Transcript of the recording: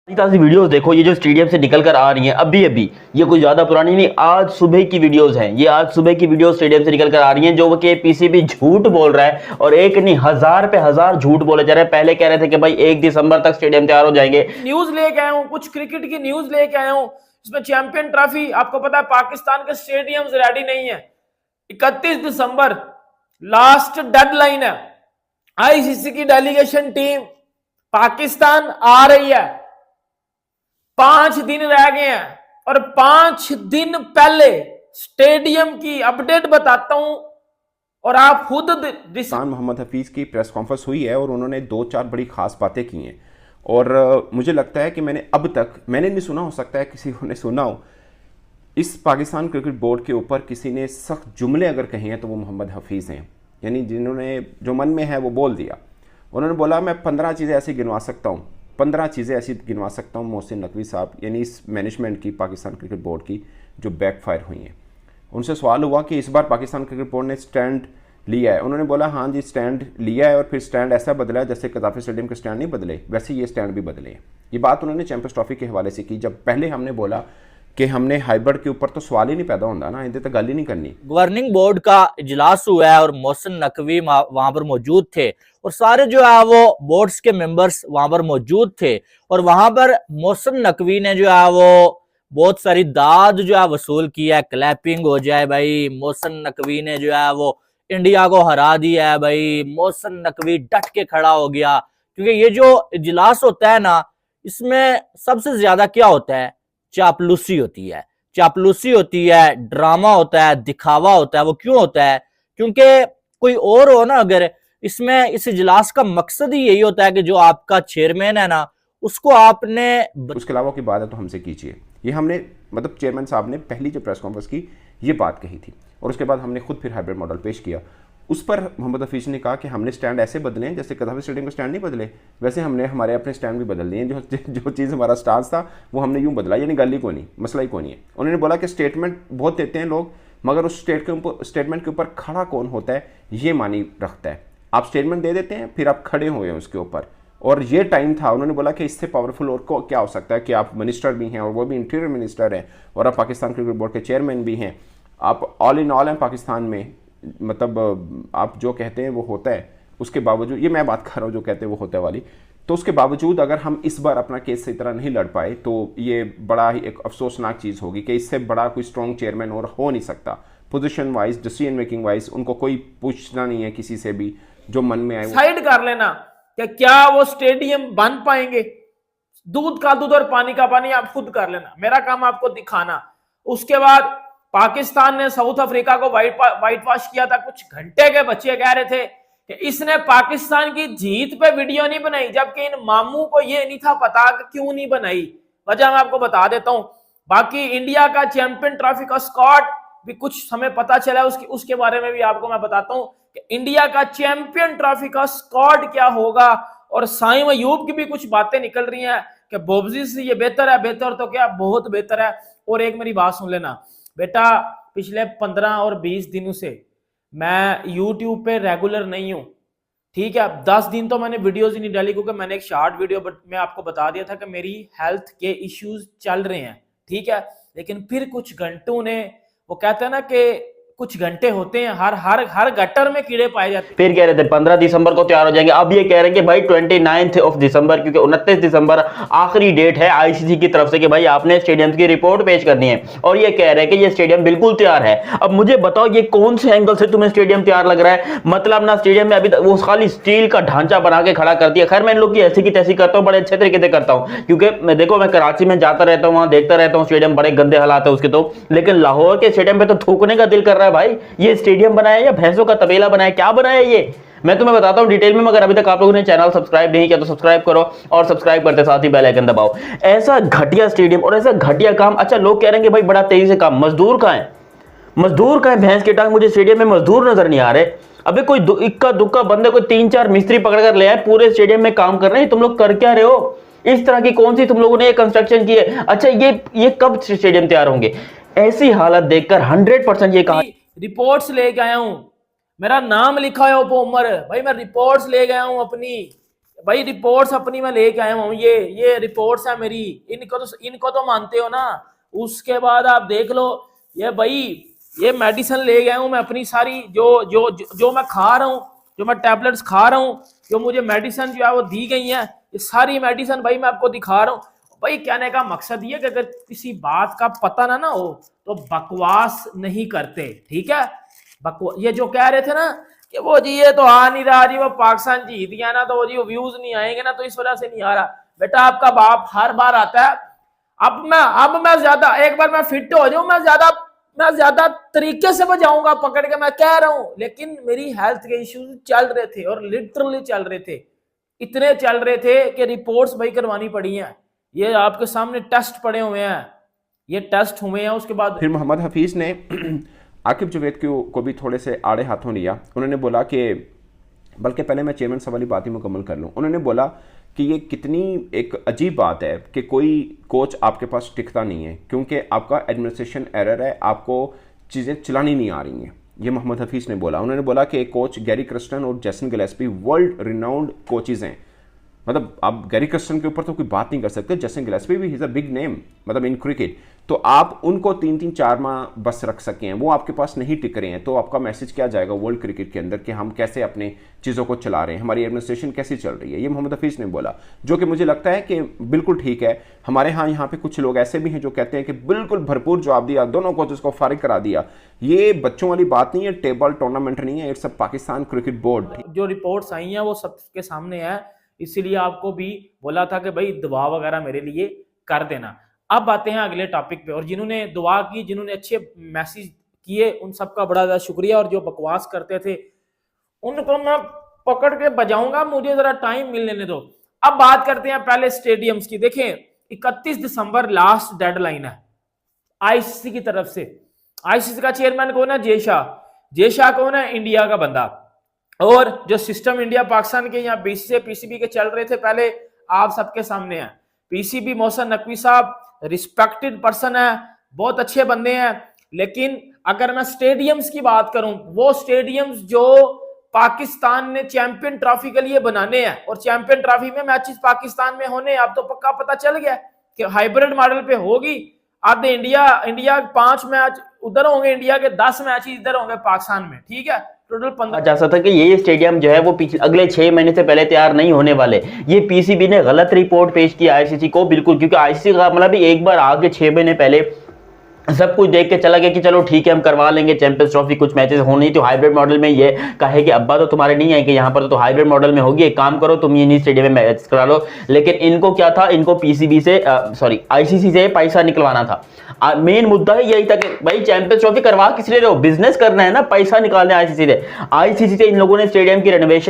ताज़ी वीडियोस देखो, ये जो स्टेडियम से निकल कर आ रही हैं अभी अभी, ये कोई ज्यादा पुरानी नहीं, आज सुबह की वीडियोस हैं। ये आज सुबह की वीडियोस स्टेडियम से निकल कर आ रही हैं जो कि पीसीबी झूठ बोल रहा है, और एक नहीं हजार पे हजार झूठ बोले जा रहे हैं। पहले कह रहे थे कि भाई 1 दिसंबर तक स्टेडियम तैयार हो जाएंगे। न्यूज लेके आया हूँ, कुछ क्रिकेट की न्यूज लेके आया हूँ। इसमें चैंपियन ट्रॉफी, आपको पता है पाकिस्तान के स्टेडियम्स रेडी नहीं है। 31 दिसंबर लास्ट डेडलाइन है। आईसीसी की डेलीगेशन टीम पाकिस्तान आ रही है। 5 दिन रह गए हैं और 5 दिन पहले स्टेडियम की अपडेट बताता हूं और आप खुद मोहम्मद हफीज़ की प्रेस कॉन्फ्रेंस हुई है और उन्होंने 2-4 बड़ी खास बातें की हैं। और मुझे लगता है कि मैंने नहीं सुना, हो सकता है किसी ने सुना हो, इस पाकिस्तान क्रिकेट बोर्ड के ऊपर किसी ने सख्त जुमले अगर कहे हैं तो वो मोहम्मद हफीज़ हैं। यानी जिन्होंने जो मन में है वो बोल दिया। उन्होंने बोला मैं 15 चीज़ें ऐसी गिनवा सकता हूँ, 15 चीज़ें ऐसी गिनवा सकता हूँ मोहसिन नकवी साहब, यानी इस मैनेजमेंट की, पाकिस्तान क्रिकेट बोर्ड की, जो बैकफायर हुई हैं। उनसे सवाल हुआ कि इस बार पाकिस्तान क्रिकेट बोर्ड ने स्टैंड लिया है। उन्होंने बोला हाँ जी स्टैंड लिया है, और फिर स्टैंड ऐसा बदला है जैसे कदाफी स्टेडियम के स्टैंड नहीं बदले वैसे ये स्टैंड भी बदले हैं। ये बात उन्होंने चैंपियंस ट्रॉफी के हवाले से की, जब पहले हमने बोला कि हमने हाइब्रिड के ऊपर तो सवाल ही नहीं पैदा होता ना, इधर तक गल ही नहीं करनी। गवर्निंग बोर्ड का इजलास हुआ है और मोहसिन नकवी वहां पर मौजूद थे, और सारे जो है वो बोर्ड्स के मेंबर्स वहां पर मौजूद थे। और वहां पर मोहसिन नकवी ने जो है वो बहुत सारी दाद जो है वसूल किया है, क्लैपिंग हो जाए भाई, मोहसिन नकवी ने जो है वो इंडिया को हरा दिया है भाई, मोहसिन नकवी डट के खड़ा हो गया। क्योंकि ये जो इजलास होता है ना, इसमें सबसे ज्यादा क्या होता है, चापलूसी होती है। चापलूसी होती है, ड्रामा होता है, दिखावा होता है। वो क्यों होता है? क्योंकि कोई और हो ना, अगर इसमें इस इजलास का मकसद ही यही होता है कि जो आपका चेयरमैन है ना, उसको आपने उसके अलावा की बात है तो हमसे कीजिए। ये हमने मतलब चेयरमैन साहब ने पहली जो प्रेस कॉन्फ्रेंस की ये बात कही थी, और उसके बाद हमने खुद फिर हाइब्रिड मॉडल पेश किया। उस पर मोहम्मद हफीज़ ने कहा कि हमने स्टैंड ऐसे बदले हैं जैसे कदाफी स्टेडियम के स्टैंड नहीं बदले, वैसे हमने हमारे अपने स्टैंड भी बदल दिए। जो चीज़ हमारा स्टांस था वो हमने यूँ बदला, यानी गल ही को नहीं, मसला ही को नहीं है। उन्होंने बोला कि स्टेटमेंट बहुत देते हैं लोग, मगर उस स्टेटमेंट के ऊपर खड़ा कौन होता है ये मानी रखता है। आप स्टेटमेंट दे देते हैं, फिर आप खड़े हुए हैं उसके ऊपर, और ये टाइम था। उन्होंने बोला कि इससे पावरफुल और को क्या हो सकता है कि आप मिनिस्टर भी हैं, और वो भी इंटीरियर मिनिस्टर हैं, और आप पाकिस्तान क्रिकेट बोर्ड के चेयरमैन भी हैं, आप ऑल इन ऑल हैं पाकिस्तान में। मतलब आप जो कहते हैं वो होता है, उसके बावजूद, ये मैं बात कर रहा हूँ जो कहते हैं वो होता है वाली, तो उसके बावजूद अगर हम इस बार अपना केस सही तरह नहीं लड़ पाए तो ये बड़ा ही एक अफसोसनाक चीज़ होगी कि इससे बड़ा कोई स्ट्रॉन्ग चेयरमैन और हो नहीं सकता। Position wise, decision making wise उनको कोई पूछना नहीं है किसी से भी, जो मन में आए साइड कर लेना कि क्या वो स्टेडियम बन पाएंगे। दूध का दूध और पानी का पानी आप खुद कर लेना, मेरा काम आपको दिखाना। उसके बाद पाकिस्तान ने साउथ अफ्रीका को वाइट वॉश किया था। कुछ घंटे के बच्चे कह रहे थे कि इसने पाकिस्तान की जीत पे वीडियो नहीं बनाई, जबकि इन मामू को ये नहीं था पता कि क्यों नहीं बनाई। वजह मैं आपको बता देता हूं। बाकी इंडिया का चैंपियन ट्रॉफी का स्क्वाड भी कुछ समय पता चला, उसके बारे में भी आपको मैं बताता हूं कि इंडिया का चैंपियन ट्रॉफी का स्क्वाड क्या होगा। और साइम अयूब की भी कुछ बातें निकल रही हैं कि बोबजी से ये बेहतर है। बेहतर तो क्या, बहुत बेहतर है। और एक मेरी बात सुन लेना बेटा, पिछले 15 और 20 दिनों से मैं YouTube पे रेगुलर नहीं हूं, ठीक है। 10 दिन तो मैंने वीडियोस ही नहीं डाली, क्योंकि मैंने एक शॉर्ट वीडियो मैं आपको बता दिया था कि मेरी हेल्थ के इश्यूज चल रहे हैं, ठीक है। लेकिन फिर कुछ घंटों ने, वो कहते हैं ना कि कुछ घंटे होते हैं, हर गटर में कीड़े पाए जाते हैं। फिर कह रहे थे 15 दिसंबर को तैयार हो जाएंगे, अब ये कह रहे हैं कि भाई 29 ऑफ दिसंबर, क्योंकि 29 दिसंबर आखिरी डेट है आईसीसी की तरफ से कि भाई आपने स्टेडियम की रिपोर्ट पेश करनी है, और ये कह रहे हैं कि ये स्टेडियम बिल्कुल तैयार है। अब मुझे बताओ ये कौन से एंगल से तुम्हें स्टेडियम तैयार लग रहा है? मतलब ना स्टेडियम में अभी तक वो खाली स्टील का ढांचा बना के खड़ा कर दिया। खैर मैं इन लोग की ऐसी की तैसी करता हूँ, बड़े अच्छे तरीके से करता हूँ, क्योंकि मैं देखो मैं कराची में जाता रहता हूँ, वहां देखता रहता हूँ स्टेडियम, बड़े गंदे हालात है उसके तो। लेकिन लाहौर के स्टेडियम पे तो थूकने का दिल कर रहा है भाई। ये स्टेडियम बनाया या भैंसों का तबेला बनाया, क्या बनाया ये मैं तुम्हें बताता हूं डिटेल में। मगर अभी तक आप लोगों ने चैनल सब्सक्राइब नहीं किया तो सब्सक्राइब करो, और सब्सक्राइब करते साथ ही बेल आइकन दबाओ। ऐसा घटिया स्टेडियम और ऐसा घटिया काम। अच्छा लोग कह रहे हैं कि भाई बड़ा तेजी से काम, मजदूर कहां है? मजदूर कहां है? भैंस की टांग, मुझे स्टेडियम में मजदूर नजर नहीं आ रहे। अबे कोई इक्का दुक्का बंदे, कोई 3-4 मिस्त्री पकड़ कर ले आए, पूरे स्टेडियम में काम कर रहे हैं। तुम लोग कर क्या रहे हो? इस तरह की कौन सी तुम लोगों ने कंस्ट्रक्शन की है? अच्छा ये कब स्टेडियम तैयार होंगे? ऐसी हालत देखकर 100% ये कहा रिपोर्ट्स लेके आया हूं, मेरा नाम लिखा है उमर भाई, मैं रिपोर्ट्स ले गया हूं अपनी। भाई रिपोर्ट्स अपनी मैं लेके आया हूँ, ये रिपोर्ट्स है मेरी, इनको तो मानते हो ना। उसके बाद आप देख लो, ये भाई ये मेडिसिन ले गया हूँ मैं अपनी सारी, जो मैं खा रहा हूँ, जो मैं टैबलेट्स खा रहा हूँ, जो मुझे मेडिसिन जो है वो दी गई है, ये सारी मेडिसिन भाई मैं आपको दिखा रहा हूँ। भाई कहने का मकसद ये कि अगर किसी बात का पता ना हो तो बकवास नहीं करते, ठीक है। ये जो कह रहे थे ना कि वो जी ये तो आ नहीं रहा जी, वो पाकिस्तान जीत गया ना, तो वो जी वो व्यूज नहीं आएंगे ना, तो इस वजह से नहीं आ रहा। बेटा आपका बाप हर बार आता है। अब मैं ज्यादा, एक बार मैं फिट हो जाऊं, मैं ज्यादा तरीके से बजाऊंगा पकड़ के, मैं कह रहा हूं। लेकिन मेरी हेल्थ के इश्यूज चल रहे थे और लिटरली चल रहे थे, इतने चल रहे थे कि रिपोर्ट्स भाई करवानी पड़ी हैं। ये आपके सामने टेस्ट पड़े हुए हैं, ये टेस्ट हुए हैं। उसके बाद फिर मोहम्मद हफीज़ ने आकिब जावेद को भी थोड़े से आड़े हाथों लिया। उन्होंने बोला कि, बल्कि पहले मैं चेयरमैन साहब वाली बात ही मुकम्मल कर लूँ। उन्होंने बोला कि ये कितनी एक अजीब बात है कि कोई कोच आपके पास टिकता नहीं है क्योंकि आपका एडमिनिस्ट्रेशन एरर है, आपको चीज़ें चलानी नहीं आ रही हैं। ये मोहम्मद हफीज़ ने बोला। उन्होंने बोला कि कोच गैरी क्रस्टन और Jason Gillespie world renowned coaches हैं, मतलब आप गैरी क्रस्टन के ऊपर तो कोई बात नहीं कर सकते, जेसन गिलेस्पी भी इज़ अ बिग नेम मतलब इन क्रिकेट, तो आप उनको 3-4 माह बस रख सके हैं, वो आपके पास नहीं टिक रहे हैं, तो आपका मैसेज क्या जाएगा वर्ल्ड क्रिकेट के अंदर कि हम कैसे अपने चीज़ों को चला रहे हैं, हमारी एडमिनिस्ट्रेशन कैसी चल रही है। ये मोहम्मद हफीज़ ने बोला, जो कि मुझे लगता है कि बिल्कुल ठीक है। हमारे यहाँ पे कुछ लोग ऐसे भी हैं जो कहते हैं कि बिल्कुल भरपूर जवाब दिया, दोनों कोचेस को फारिग करा दिया। ये बच्चों वाली बात नहीं है, टेबल टूर्नामेंट नहीं है, it's a Pakistan cricket board. जो रिपोर्ट्स आई हैं वो सबके सामने है, इसीलिए आपको भी बोला था कि भाई दुआ वगैरह मेरे लिए कर देना। अब आते हैं अगले टॉपिक पे, और जिन्होंने दुआ की, जिन्होंने अच्छे मैसेज किए, उन सबका बड़ा ज़्यादा शुक्रिया। और जो बकवास करते थे उनको मैं पकड़ के बजाऊंगा, मुझे जरा टाइम मिल लेने दो। अब बात करते हैं पहले स्टेडियम्स की। देखें 31 दिसंबर लास्ट डेडलाइन है आईसीसी की तरफ से। आईसीसी का चेयरमैन कौन है? जय शाह कौन है? इंडिया का बंदा। और जो सिस्टम इंडिया पाकिस्तान के यहाँ बीसी से पीसीबी के चल रहे थे पहले, आप सबके सामने है। पीसीबी मोहसिन नकवी साहब रिस्पेक्टेड पर्सन है, बहुत अच्छे बंदे हैं। लेकिन अगर मैं स्टेडियम्स की बात करूं, वो स्टेडियम्स जो पाकिस्तान ने चैंपियन ट्रॉफी के लिए बनाने हैं, और चैंपियन ट्रॉफी में मैचेस पाकिस्तान में होने, अब तो पक्का पता चल गया कि हाइब्रिड मॉडल पे होगी। आधे इंडिया 5 मैच उधर होंगे, इंडिया के 10 मैच इधर होंगे पाकिस्तान में, ठीक है। टोटल 15 जा सकता कि ये स्टेडियम जो है वो अगले 6 महीने से पहले तैयार नहीं होने वाले। ये पीसीबी ने गलत रिपोर्ट पेश की आईसीसी को, बिल्कुल, क्योंकि आईसीसी का मतलब भी एक बार आगे 6 महीने पहले सब कुछ देख के चला गया कि चलो ठीक है हम करवा लेंगे चैंपियंस ट्रॉफी, कुछ मैचेस होनी तो हाइब्रिड मॉडल में। ये कहे कि अब्बा तो तुम्हारे नहीं आएंगे यहाँ पर, तो हाइब्रिड मॉडल में होगी, एक काम करो तुम ये स्टेडियम में मैच करा लो। लेकिन इनको क्या था, इनको पीसीबी से आईसीसी से पैसा निकलवाना था। मेन मुद्दा है यही था कि भाई चैंपियंस ट्रॉफी करवा किस लिए रहे हो, बिजनेस करना है ना, पैसा निकालना है आईसीसी से। इन लोगों ने स्टेडियम की रेनोवेशन